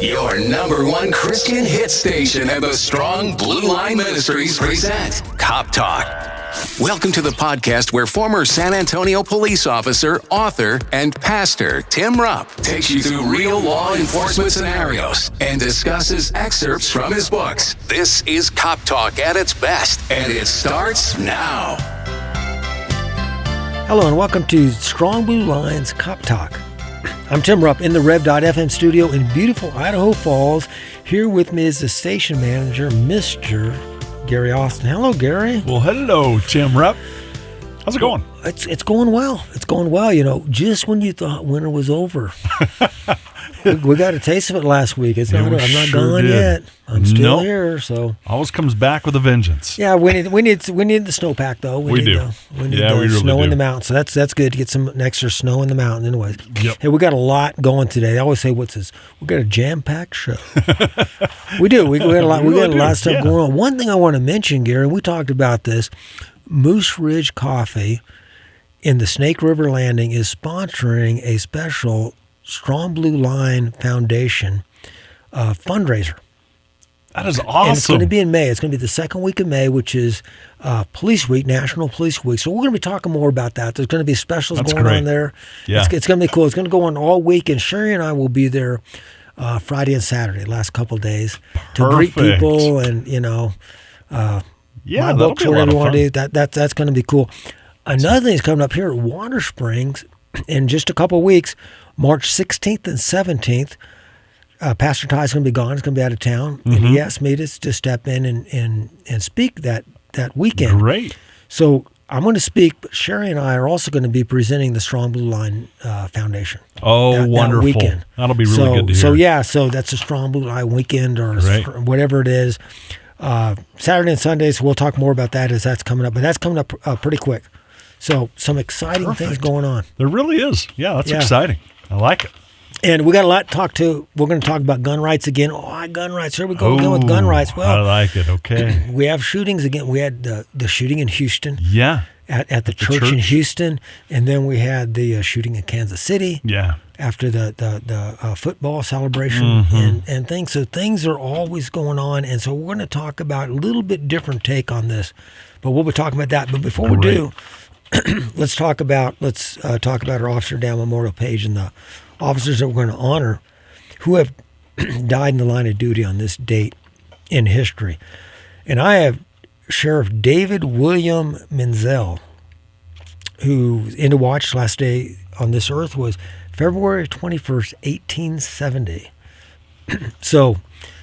Your number one Christian hit station and the Strong Blue Line Ministries present Cop Talk. Welcome to the podcast where former San Antonio police officer, author, and pastor Tim Rupp takes you through real law enforcement scenarios and discusses excerpts from his books. This is Cop Talk at its best, and it starts now. Hello and welcome to Strong Blue Line's Cop Talk. I'm Tim Rupp in the Rev.FM studio in beautiful Idaho Falls. Here with me is the station manager, Mr. Gary Austin. Hello, Gary. Well, hello, Tim Rupp. How's it going? It's going well. It's going well. You know, just when you thought winter was over, we got a taste of it last week. I'm not gone yet. I'm still here. So always comes back with a vengeance. Yeah, we need the snowpack though. We do. We need the really snow do. in the mountains. So that's good to get some extra snow in the mountain. Anyways, Yep. Hey, we got a lot going today. I always say, "What's this?" We got a jam-packed show. We do. We got a lot. We got a lot of stuff going on. One thing I want to mention, Gary, we talked about this. Moose Ridge Coffee in the Snake River Landing is sponsoring a special Strong Blue Line Foundation fundraiser. That is awesome. And it's going to be in May. It's going to be the second week of May, which is Police Week, National Police Week. So we're going to be talking more about that. There's going to be specials on there. Yeah. It's going to be cool. It's going to go on all week, and Sherry and I will be there Friday and Saturday, last couple of days, to greet people and, my books, whatever you want to do. That's going to be cool. Another thing is coming up here at Water Springs in just a couple of weeks, March 16th and 17th. Pastor Ty's going to be gone. He's going to be out of town. And he asked me to step in and speak that weekend. Great. So I'm going to speak, but Sherry and I are also going to be presenting the Strong Blue Line Foundation. Oh, wonderful. That weekend. That'll be really good to hear. So that's a Strong Blue Line weekend or Right. whatever it is. Saturday and Sundays, we'll talk more about that as that's coming up. But that's coming up pretty quick. So some exciting things going on. There really is. Yeah, that's exciting. I like it. And we got a lot to talk to. We're going to talk about gun rights again. Gun rights. Here we go again with gun rights. Well, I like it. Okay. We have shootings again. We had the shooting in Houston. Yeah. At the church in Houston. And then we had the shooting in Kansas City. Yeah. After the football celebration and things. So things are always going on. And so we're going to talk about a little bit different take on this. But we'll be talking about that. But before we do, let's talk about our Officer Down Memorial Page and the officers that we're going to honor who have died in the line of duty on this date in history. And I have Sheriff David William Menzel, whose end of watch last day on this earth was February 21st, 1870. So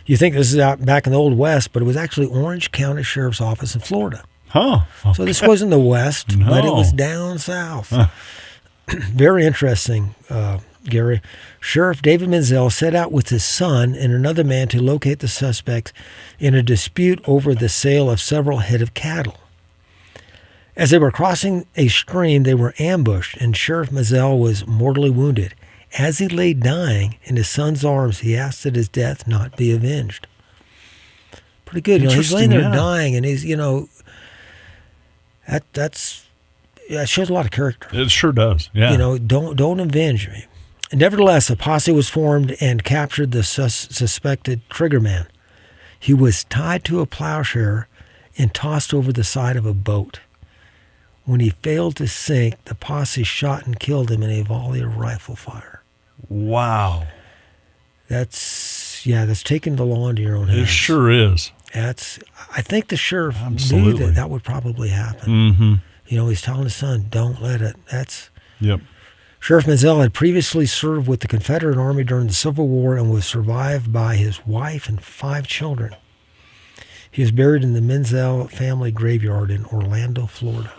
you think this is out back in the Old West, but it was actually Orange County Sheriff's Office in Florida. Huh. Okay. So this wasn't the West, but it was down south. Very interesting, Gary. Sheriff David Menzel set out with his son and another man to locate the suspects in a dispute over the sale of several head of cattle. As they were crossing a stream, they were ambushed, and Sheriff Menzel was mortally wounded. As he lay dying in his son's arms, he asked that his death not be avenged. Pretty good. He's laying there dying, and he's, that shows a lot of character. It sure does. Yeah. Don't avenge me. Nevertheless, a posse was formed and captured the suspected triggerman. He was tied to a plowshare and tossed over the side of a boat. When he failed to sink, the posse shot and killed him in a volley of rifle fire. Wow. That's taking the law into your own hands. It sure is. I think the sheriff Absolutely. knew that would probably happen. Mm-hmm. He's telling his son, don't let it. Yep. Sheriff Menzel had previously served with the Confederate Army during the Civil War and was survived by his wife and 5 children. He is buried in the Menzel family graveyard in Orlando, Florida.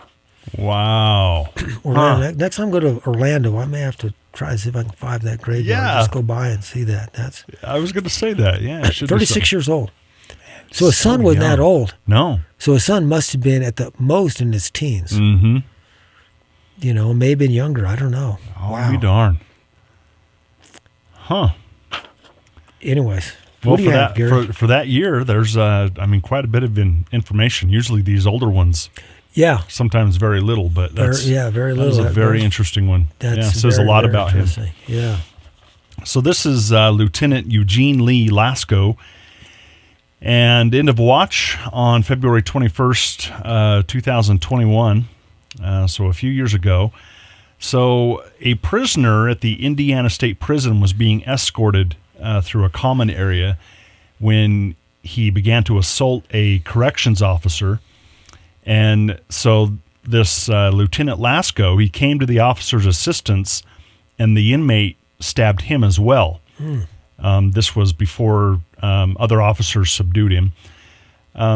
Wow. Orlando. Next time I go to Orlando, I may have to try to see if I can find that graveyard. Yeah. Just go by and see that. I was going to say that. Yeah. 36 years old. So his son wasn't that old. No. So his son must have been at the most in his teens. Mm-hmm. May have been younger. I don't know. Oh, wow. be darn. Huh. Anyways, Well, what do you have, Gary? for that year, there's quite a bit of information. Usually these older ones, sometimes very little, but that's very little. That was a very interesting one. That says a lot about him. Yeah. So this is Lieutenant Eugene Lee Lasco. And end of watch on February 21st, 2021, so a few years ago. So a prisoner at the Indiana State Prison was being escorted through a common area when he began to assault a corrections officer. And so this Lieutenant Lasco, he came to the officer's assistance, and the inmate stabbed him as well. This was before other officers subdued him.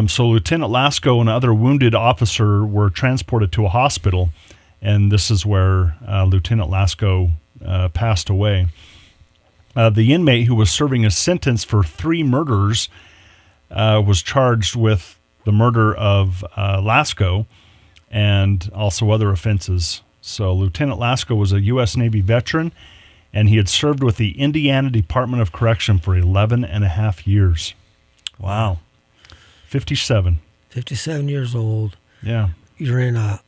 So Lieutenant Lasco and another wounded officer were transported to a hospital, and this is where Lieutenant Lasco passed away. The inmate, who was serving a sentence for 3 murders, was charged with the murder of Lasco and also other offenses. So Lieutenant Lasco was a U.S. Navy veteran, and he had served with the Indiana Department of Correction for 11 and a half years. Wow. 57. 57 years old. Yeah. You're in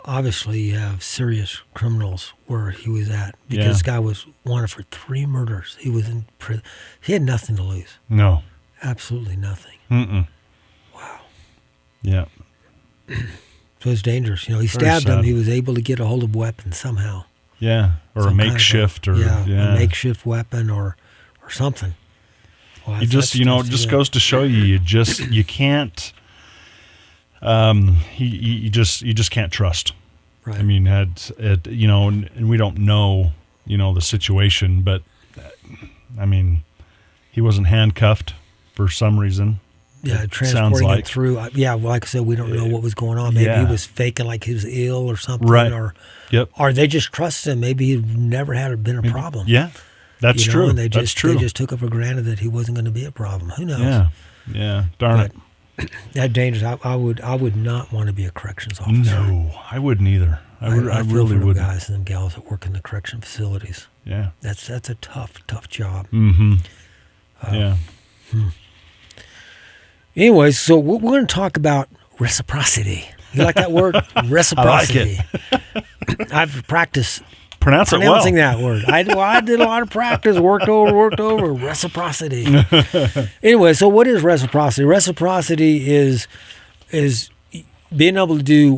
obviously you have serious criminals where he was at, because this guy was wanted for 3 murders. He was in prison. He had nothing to lose. No. Absolutely nothing. Wow. Yeah. So it's dangerous. He stabbed him. He was able to get a hold of weapons somehow. Yeah, or a makeshift, a makeshift weapon or something. Well, it just goes to show you can't. You just can't trust. Right. I mean, and we don't know, the situation, but I mean, he wasn't handcuffed for some reason. Yeah, transporting him through. Like I said, we don't know what was going on. Maybe he was faking like he was ill or something. Right. Or they just trusted him. Maybe he never been a problem. Yeah, that's true. And they that's true. They just took it for granted that he wasn't going to be a problem. Who knows? Yeah. Darn it. That's dangerous. I would not want to be a corrections officer. No, I wouldn't either. I feel really for would. Guys and gals that work in the correction facilities. Yeah. That's a tough job. Mm-hmm. Yeah. Anyways, so we're going to talk about reciprocity. You like that word? Reciprocity. I like it. I've practiced pronouncing that word. I did a lot of practice, worked over reciprocity. Anyway, so what is reciprocity? Reciprocity is being able to do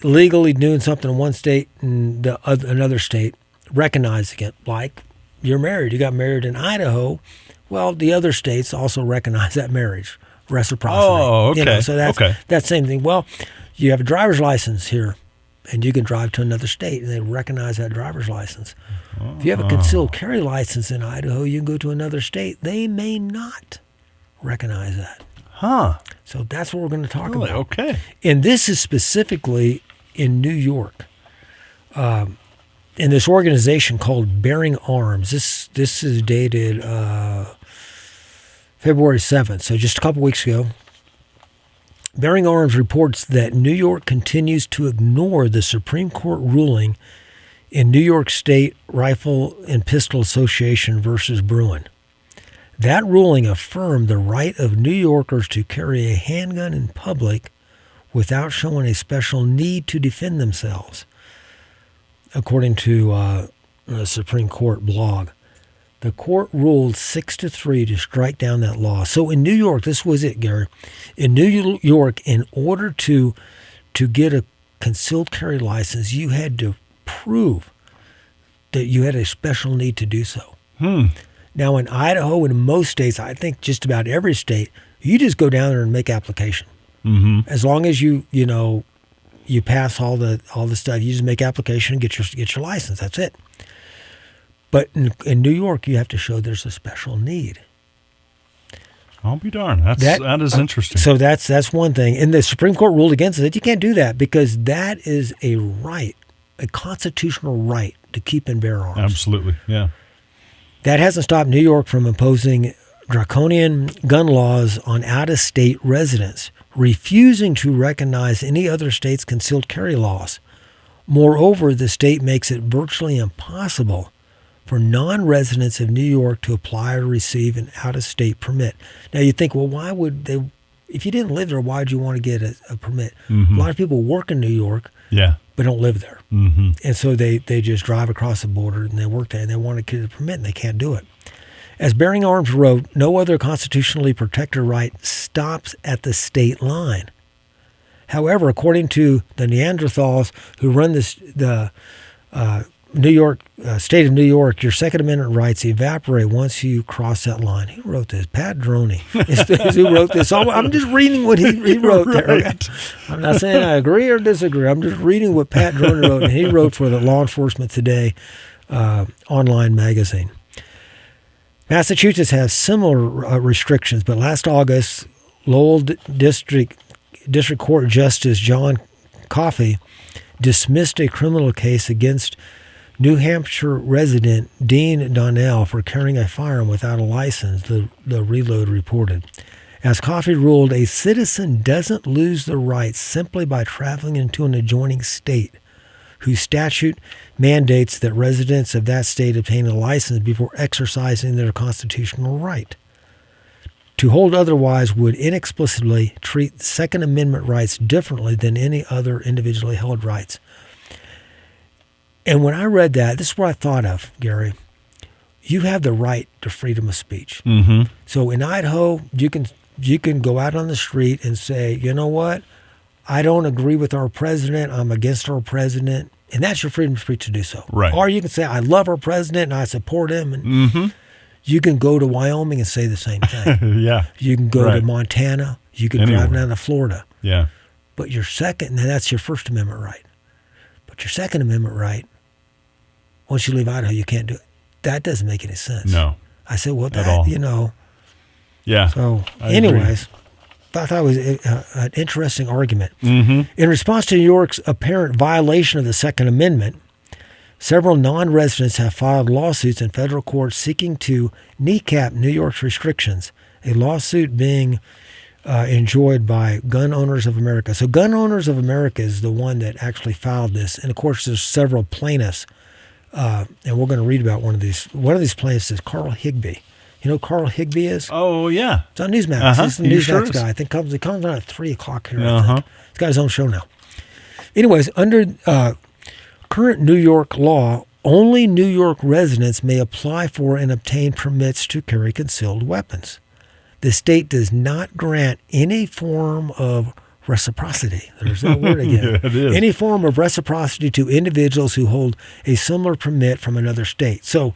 legally doing something in one state and another state recognizing it. Like you're married. You got married in Idaho. Well, the other states also recognize that marriage. Reciprocity. Oh, okay. So that's that same thing. Well, you have a driver's license here, and you can drive to another state, and they recognize that driver's license. If you have a concealed carry license in Idaho, you can go to another state. They may not recognize that. Huh. So that's what we're going to talk about. Okay. And this is specifically in New York. In this organization called Bearing Arms. This is dated February 7th, so just a couple weeks ago. Bearing Arms reports that New York continues to ignore the Supreme Court ruling in New York State Rifle and Pistol Association versus Bruin. That ruling affirmed the right of New Yorkers to carry a handgun in public without showing a special need to defend themselves, according to a Supreme Court blog. The court ruled 6-3 to strike down that law. So in New York, this was it, Gary. In New York, in order to get a concealed carry license, you had to prove that you had a special need to do so. Now in Idaho and in most states, I think just about every state, you just go down there and make application. As long as you pass all the stuff, you just make application and get your license. That's it. But in New York, you have to show there's a special need. I'll be darned. That is interesting. So that's one thing. And the Supreme Court ruled against it. You can't do that because that is a right, a constitutional right to keep and bear arms. Absolutely, yeah. That hasn't stopped New York from imposing draconian gun laws on out-of-state residents, refusing to recognize any other state's concealed carry laws. Moreover, the state makes it virtually impossible for non-residents of New York to apply or receive an out-of-state permit. Now you think, well, why would they, if you didn't live there, why would you want to get a permit? A lot of people work in New York, but don't live there. Mm-hmm. And so they just drive across the border and they work there and they want to get a permit and they can't do it. As Bearing Arms wrote, no other constitutionally protected right stops at the state line. However, according to the Neanderthals who run the New York, state of New York, your Second Amendment rights evaporate once you cross that line. Who wrote this? Pat Droney is who wrote this. I'm just reading what he wrote there. Right. I'm not saying I agree or disagree. I'm just reading what Pat Droney wrote, and he wrote for the Law Enforcement Today online magazine. Massachusetts has similar restrictions, but last August, Lowell District Court Justice John Coffey dismissed a criminal case against New Hampshire resident Dean Donnell for carrying a firearm without a license, the Reload reported. As Coffey ruled, a citizen doesn't lose the rights simply by traveling into an adjoining state, whose statute mandates that residents of that state obtain a license before exercising their constitutional right. To hold otherwise would inexplicably treat Second Amendment rights differently than any other individually held rights. And when I read that, this is what I thought of, Gary. You have the right to freedom of speech. Mm-hmm. So in Idaho, you can go out on the street and say, you know what? I don't agree with our president. I'm against our president. And that's your freedom of speech to do so. Right. Or you can say, I love our president and I support him. And you can go to Wyoming and say the same thing. Yeah. You can go to Montana. You can drive down to Florida. Yeah. But your second, and that's your First Amendment right. But your Second Amendment right, once you leave Idaho, you can't do it. That doesn't make any sense. No. I said, well, At all. Yeah. So, I anyways, thought that was an interesting argument. Mm-hmm. In response to New York's apparent violation of the Second Amendment, several non-residents have filed lawsuits in federal court seeking to kneecap New York's restrictions, a lawsuit being enjoyed by Gun Owners of America. So Gun Owners of America is the one that actually filed this. And, of course, there's several plaintiffs. And we're going to read about one of these. One of these plaintiffs is Carl Higbee. You know who Carl Higbee is? Oh, yeah. It's on Newsmax. He's the Newsmax guy. I think he comes on at 3 o'clock here, I think. He's got his own show now. Anyways, under current New York law, only New York residents may apply for and obtain permits to carry concealed weapons. The state does not grant any form of reciprocity. There's that word again. Yeah, it is. Any form of reciprocity to individuals who hold a similar permit from another state. So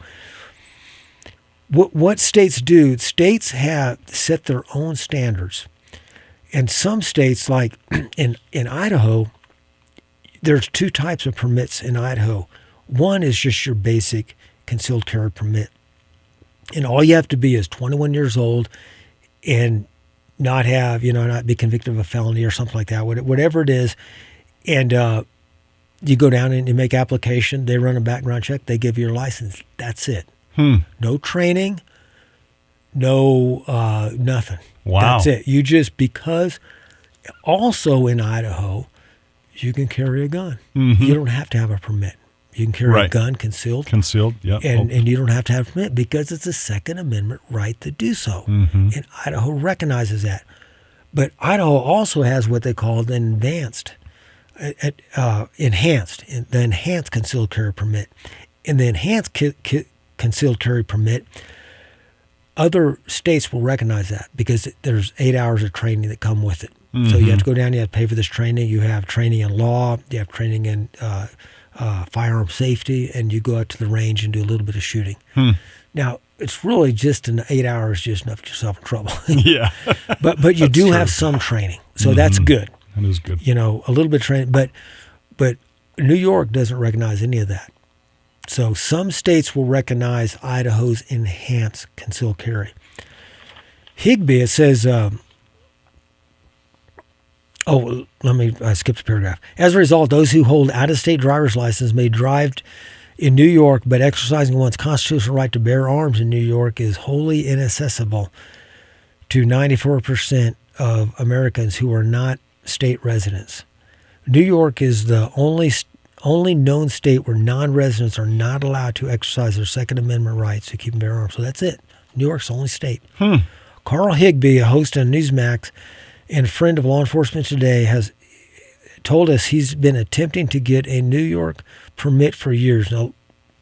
what states do, states have set their own standards. And some states, like in Idaho, there's 2 types of permits in Idaho. One is just your basic concealed carry permit. And all you have to be is 21 years old and not have, not be convicted of a felony or something like that, whatever it is. And you go down and you make application. They run a background check. They give you your license. That's it. No training, no nothing. Wow. That's it. You just, because also in Idaho, you can carry a gun. Mm-hmm. You don't have to have a permit. You can carry a gun concealed. Concealed, yeah. And you don't have to have a permit because it's a Second Amendment right to do so. Mm-hmm. And Idaho recognizes that. But Idaho also has what they call the enhanced concealed carry permit. In the enhanced concealed carry permit, other states will recognize that because there's 8 hours of training that come with it. Mm-hmm. So you have to go down, you have to pay for this training. You have training in law, you have training in firearm safety, and you go out to the range and do a little bit of shooting. Now, it's really just 8 hours just enough to get yourself in trouble. Yeah. but you do have some training. So that's good. That is good. A little bit of training. But New York doesn't recognize any of that. So some states will recognize Idaho's enhanced concealed carry. Higbee, it says, I skipped a paragraph. As a result, those who hold out-of-state driver's license may drive in New York, but exercising one's constitutional right to bear arms in New York is wholly inaccessible to 94% of Americans who are not state residents. New York is the only known state where non-residents are not allowed to exercise their Second Amendment rights to keep and bear arms. So that's it. New York's the only state. Carl Higbee, a host on Newsmax and a friend of Law Enforcement Today, has told us he's been attempting to get a New York permit for years. Now,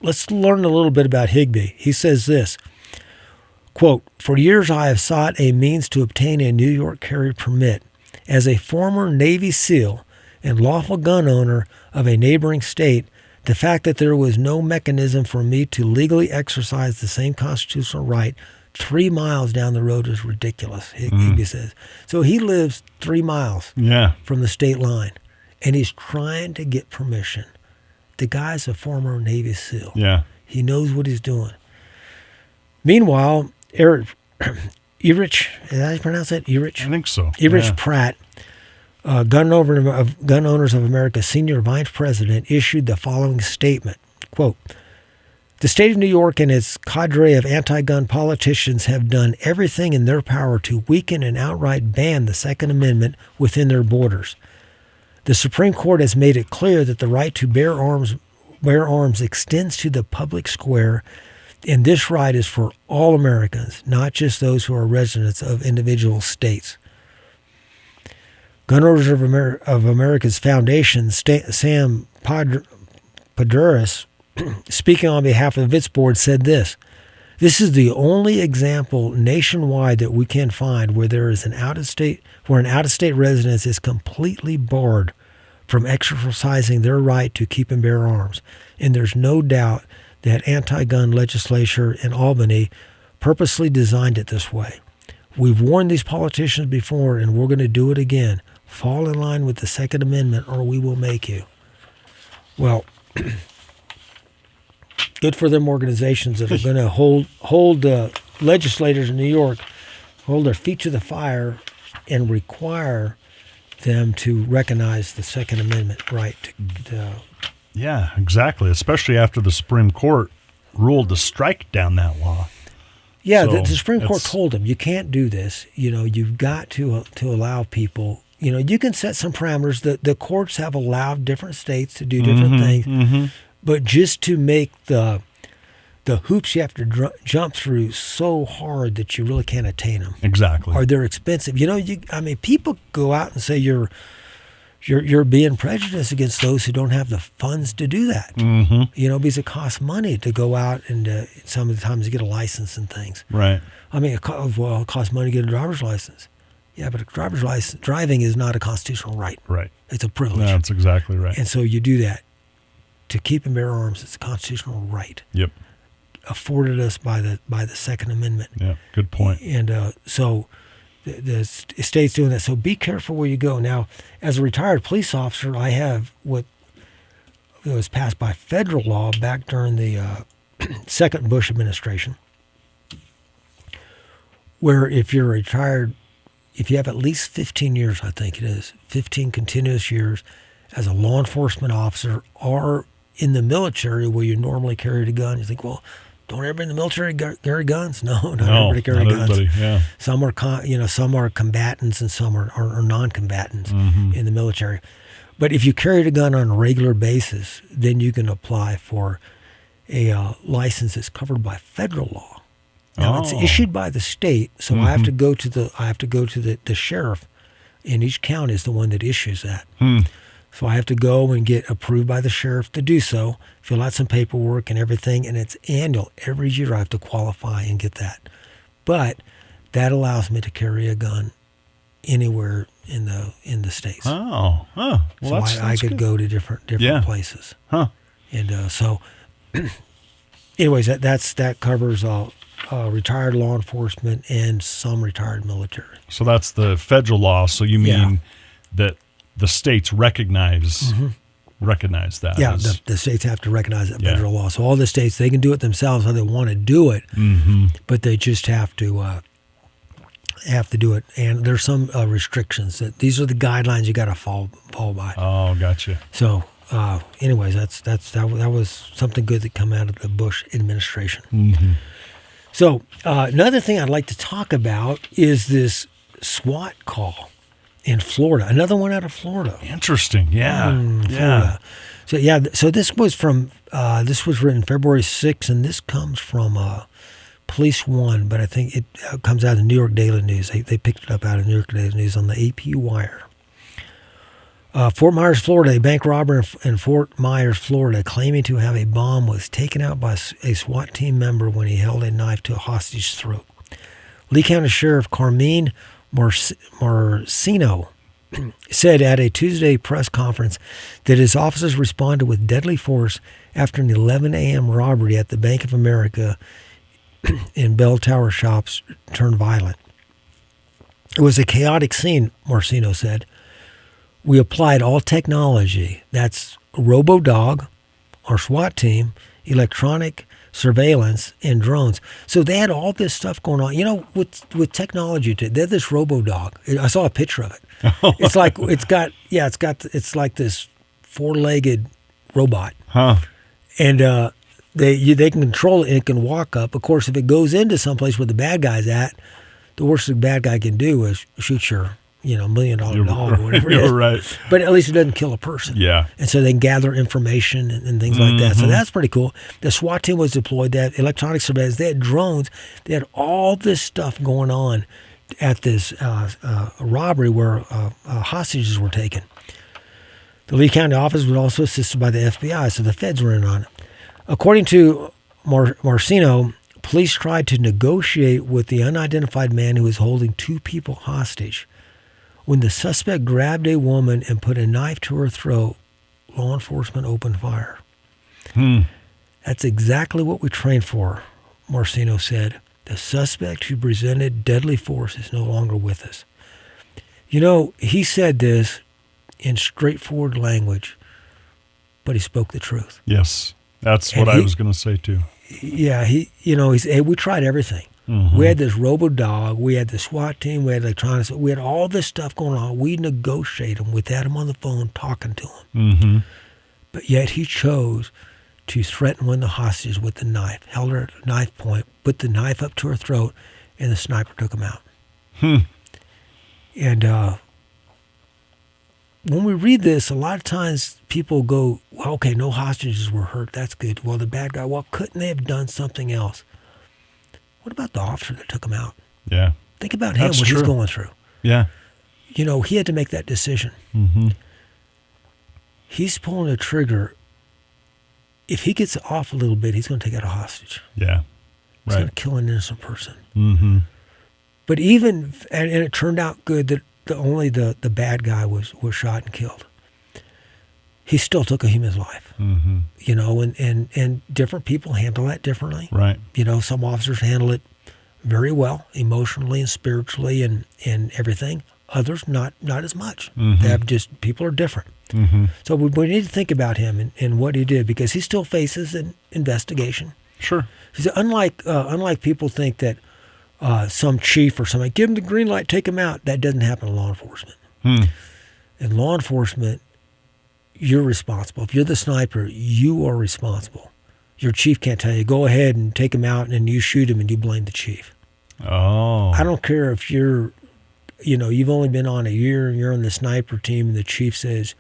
let's learn a little bit about Higbee. He says this, quote, "For years I have sought a means to obtain a New York carry permit. As a former Navy SEAL and lawful gun owner of a neighboring state, the fact that there was no mechanism for me to legally exercise the same constitutional right 3 miles down the road is ridiculous," Higbee says. So he lives 3 miles from the state line, and he's trying to get permission. The guy's a former Navy SEAL. Yeah. He knows what he's doing. Meanwhile, Erich, is that how you pronounce it? Erich? I think so. Erich Pratt, Gun Owners of America's senior vice president, issued the following statement, quote, "The state of New York and its cadre of anti-gun politicians have done everything in their power to weaken and outright ban the Second Amendment within their borders. The Supreme Court has made it clear that the right to bear arms extends to the public square, and this right is for all Americans, not just those who are residents of individual states." Gun Owners of America's foundation, Sam Paduras, speaking on behalf of its board, said this, "This is the only example nationwide that we can find where there is an out-of-state resident is completely barred from exercising their right to keep and bear arms. And there's no doubt that anti-gun legislature in Albany purposely designed it this way. We've warned these politicians before, and we're going to do it again. Fall in line with the Second Amendment, or we will make you." Well, good for them organizations that are going to hold legislators in New York, hold their feet to the fire, and require them to recognize the Second Amendment right. Yeah, exactly. Especially after the Supreme Court ruled to strike down that law. Yeah, So the Supreme Court told them, you can't do this. You've got to allow people. You can set some parameters. The courts have allowed different states to do different things, but just to make the hoops you have to jump through so hard that you really can't attain them. Exactly. Or they're expensive. People go out and say you're being prejudiced against those who don't have the funds to do that. Because it costs money to go out and some of the times to get a license and things. Right. It costs money to get a driver's license. Yeah, but a driver's license, driving is not a constitutional right. Right. It's a privilege. That's exactly right. And so you do that. To keep and bear arms, it's a constitutional right. Yep. Afforded us by the Second Amendment. Yeah, good point. And so the state's doing that. So be careful where you go. Now, as a retired police officer, I have what was passed by federal law back during the second Bush administration, where if you're retired, if you have at least 15 years, I think it is, 15 continuous years as a law enforcement officer or in the military where you normally carry a gun, you think, well, don't everybody in the military carry guns? No, not everybody carry guns. Everybody, yeah. Some are combatants and some are non-combatants in the military. But if you carry a gun on a regular basis, then you can apply for a license that's covered by federal law. Now it's issued by the state, so I have to go to the sheriff, and each county is the one that issues that. So I have to go and get approved by the sheriff to do so, fill out some paperwork and everything, and it's annual. Every year I have to qualify and get that. But that allows me to carry a gun anywhere in the states. Oh, well, so I could go to different places. And so, anyways, that covers retired law enforcement and some retired military. So that's the federal law. So you mean that the states recognize that? Yeah, the states have to recognize that federal law. So all the states, they can do it themselves how they want to do it, but they just have to do it. And there's some restrictions that these are the guidelines you got to fall by. Oh, gotcha. So, anyways, that was something good that come out of the Bush administration. So another thing I'd like to talk about is this SWAT call in Florida. Another one out of Florida. Interesting. Yeah. Florida. So this was written February 6th, and this comes from Police One, but I think it comes out of the New York Daily News. They picked it up out of New York Daily News on the AP Wire. Fort Myers, Florida, a bank robber in Fort Myers, Florida, claiming to have a bomb, was taken out by a SWAT team member when he held a knife to a hostage's throat. Lee County Sheriff Carmine Marcino said at a Tuesday press conference that his officers responded with deadly force after an 11 a.m. robbery at the Bank of America in Bell Tower shops turned violent. It was a chaotic scene, Marcino said. We applied all technology, that's RoboDog, our SWAT team, electronic surveillance, and drones. So they had all this stuff going on. You know, with technology, they had this RoboDog. I saw a picture of it. It's like it's like this four-legged robot. Huh. And they can control it and it can walk up. Of course, if it goes into someplace where the bad guy's at, the worst the bad guy can do is shoot your $1 million dog or whatever it is. You're right. But at least it doesn't kill a person. Yeah. And so they can gather information and things like that. So that's pretty cool. The SWAT team was deployed. They had electronic surveillance. They had drones. They had all this stuff going on at this robbery where hostages were taken. The Lee County office was also assisted by the FBI, so the feds were in on it. According to Marcino, police tried to negotiate with the unidentified man who was holding two people hostage. When the suspect grabbed a woman and put a knife to her throat, law enforcement opened fire. That's exactly what we trained for, Marcino said. The suspect who presented deadly force is no longer with us. You know, he said this in straightforward language, but he spoke the truth. Yes, that's what I was going to say too. Yeah, he said, we tried everything. We had this RoboDog, we had the SWAT team, we had electronics, we had all this stuff going on. We negotiated him. We had him on the phone talking to him. But yet he chose to threaten one of the hostages with the knife, held her at knife point, put the knife up to her throat, and the sniper took him out. And when we read this, a lot of times people go, well, okay, no hostages were hurt. That's good. Well, the bad guy, well, couldn't they have done something else? What about the officer that took him out? Yeah. Think about him, what he's going through. Yeah. You know, he had to make that decision. He's pulling a trigger. If he gets off a little bit, he's going to take out a hostage. Yeah. He's going to kill an innocent person. But even, and it turned out good that only the bad guy was shot and killed. He still took a human's life. You know, and different people handle that differently. Right. You know, some officers handle it very well, emotionally and spiritually and everything. Others not as much. They have just, people are different. So we need to think about him and what he did, because he still faces an investigation. Sure. Unlike people think that some chief or somebody, give him the green light, take him out. That doesn't happen in law enforcement. In law enforcement, you're responsible. If you're the sniper, you are responsible. Your chief can't tell you, go ahead and take him out, and you shoot him and you blame the chief. Oh. I don't care if you've only been on a year and you're on the sniper team and the chief says,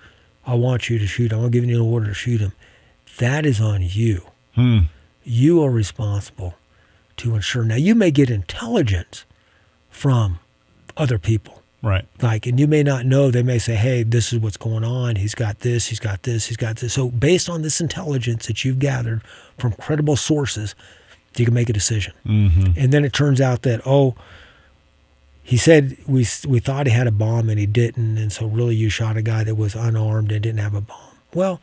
I want you to shoot him. I'm giving you an order to shoot him. That is on you. You are responsible to ensure. Now, you may get intelligence from other people. Right. And you may not know, they may say, hey, this is what's going on. He's got this, he's got this, he's got this. So based on this intelligence that you've gathered from credible sources, you can make a decision. And then it turns out that, he said we thought he had a bomb and he didn't, and so really you shot a guy that was unarmed and didn't have a bomb. Well,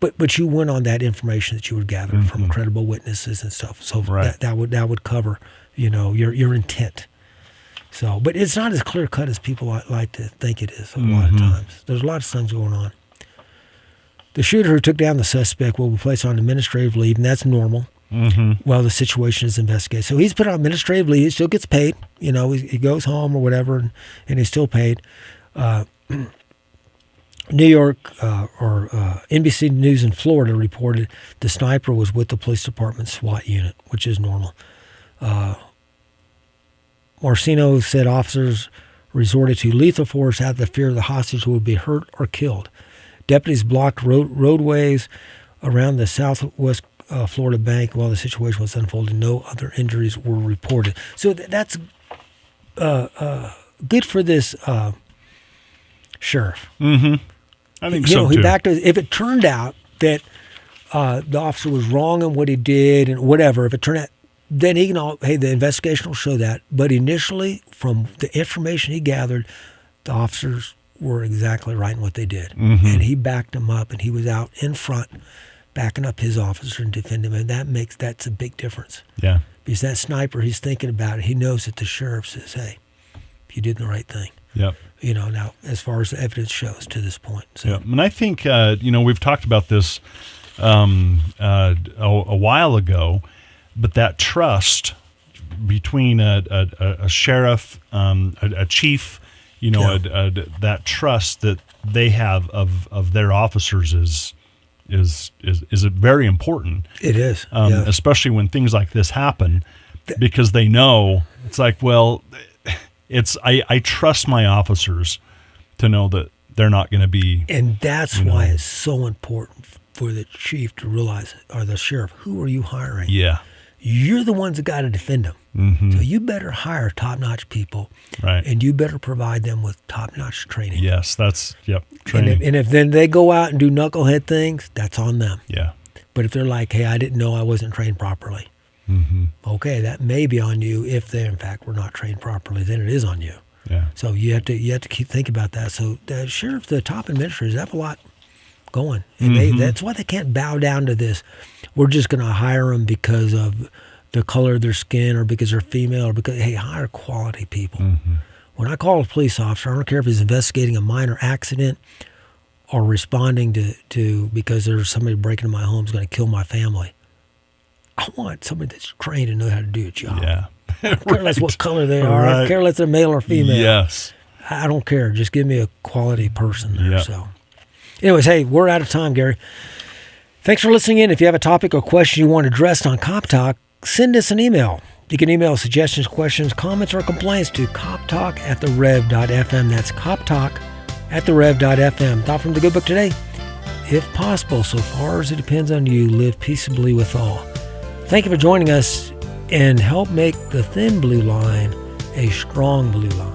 but you went on that information that you would gather from credible witnesses and stuff. So that would cover, your intent. So, but it's not as clear cut as people like to think it is a lot of times. There's a lot of things going on. The shooter who took down the suspect will be placed on administrative leave, and that's normal. While the situation is investigated. So he's put on administrative leave. He still gets paid. He goes home or whatever, and he's still paid. New York or NBC News in Florida reported the sniper was with the police department SWAT unit, which is normal. Marcino said officers resorted to lethal force out of the fear the hostage would be hurt or killed. Deputies blocked roadways around the southwest Florida bank while the situation was unfolding. No other injuries were reported. So that's good for this sheriff. I think you so know, too. he backed us. If it turned out that the officer was wrong in what he did and whatever, if it turned out, then he can the investigation will show that. But initially, from the information he gathered, the officers were exactly right in what they did. Mm-hmm. And he backed them up, and he was out in front backing up his officer and defending him. And that's a big difference. Yeah. Because that sniper, he's thinking about it. He knows that the sheriff says, hey, you did the right thing. Yep. You know, now, as far as the evidence shows to this point. So. Yeah. And I think, we've talked about this a while ago, but that trust between a sheriff, a chief, that trust that they have of their officers is very important. It is, especially when things like this happen, because they know it's like, well, I trust my officers to know that they're not going to be. And that's why it's so important for the chief to realize, or the sheriff, who are you hiring? Yeah. You're the ones that got to defend them. Mm-hmm. So you better hire top-notch people. Right. And you better provide them with top-notch training. Yes, training. And if then they go out and do knucklehead things, that's on them. Yeah. But if they're like, hey, I didn't know I wasn't trained properly. Mm-hmm. Okay, that may be on you. If they, in fact, were not trained properly, then it is on you. Yeah. So you have to keep thinking about that. So the sheriff, the top administrators have a lot going. And that's why they can't bow down to this. We're just going to hire them because of the color of their skin or because they're female or because, hey, hire quality people. Mm-hmm. When I call a police officer, I don't care if he's investigating a minor accident or responding to because there's somebody breaking into my home who's going to kill my family. I want somebody that's trained and knows how to do a job. Yeah. I don't care less what color they are. I don't care less they're male or female. Yes. I don't care. Just give me a quality person there. Yep. So, anyways, hey, we're out of time, Gary. Thanks for listening in. If you have a topic or question you want addressed on Cop Talk, send us an email. You can email suggestions, questions, comments, or complaints to coptalk@therev.fm. That's coptalk@therev.fm. Thought from the good book today: if possible, so far as it depends on you, live peaceably with all. Thank you for joining us and help make the thin blue line a strong blue line.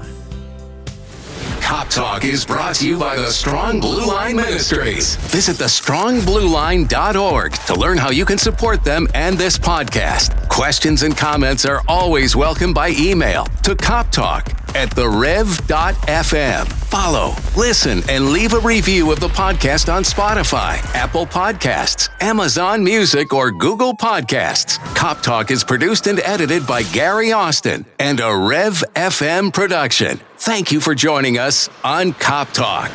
Cop Talk is brought to you by the Strong Blue Line Ministries. Visit thestrongblueline.org to learn how you can support them and this podcast. Questions and comments are always welcome by email to coptalk@therev.fm. Follow, listen, and leave a review of the podcast on Spotify, Apple Podcasts, Amazon Music, or Google Podcasts. Cop Talk is produced and edited by Gary Austin and a Rev FM production. Thank you for joining us on Cop Talk.